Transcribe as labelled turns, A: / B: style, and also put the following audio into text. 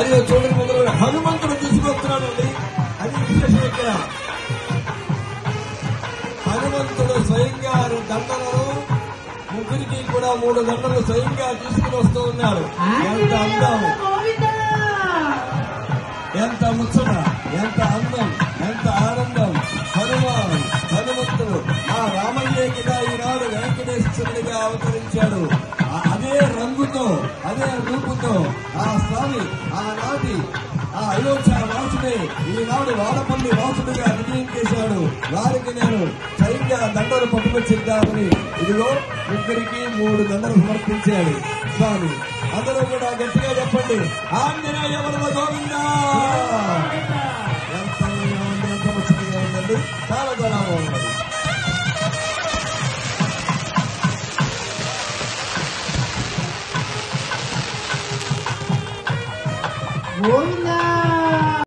A: అది చూడని మొదలు హనుమంతుడు తీసుకొస్తున్నాడండి. అది విశేషం. ఇక్కడ హనుమంతుడు స్వయంగా దండలను ముగ్గురికి కూడా 3 దండలు స్వయంగా తీసుకుని వస్తూ ఉన్నాడు. ఎంత అందం, ఎంత ముచ్చట, ఎంత అందం, ఎంత ఆనందం. హనుమంతుడు ఆ రామయ్య కింద ఈనాడు వెంకటేశ్వరుడిగా అవతరించాడు. అదే రంగుతో, అదే రూపుతో ఆ స్వామి ఆనాటి ఆ అయోధ్య వాసుడే ఈనాడు వాడపల్లి వాసుడిగా విజయం చేశాడు. వారికి నేను స్వయంగా దండలు పట్టుకొచ్చిద్దామని ఇదిగో ముగ్గురికి 3 దండలు సమర్పించాడు స్వామి. అందరూ కూడా గట్టిగా చెప్పండి, ఆంజనేయ వరద గోవిందా. ఎంత ముచ్చటగా ఉందండి, చాలా చాలా బాగుంది.
B: గోవిందా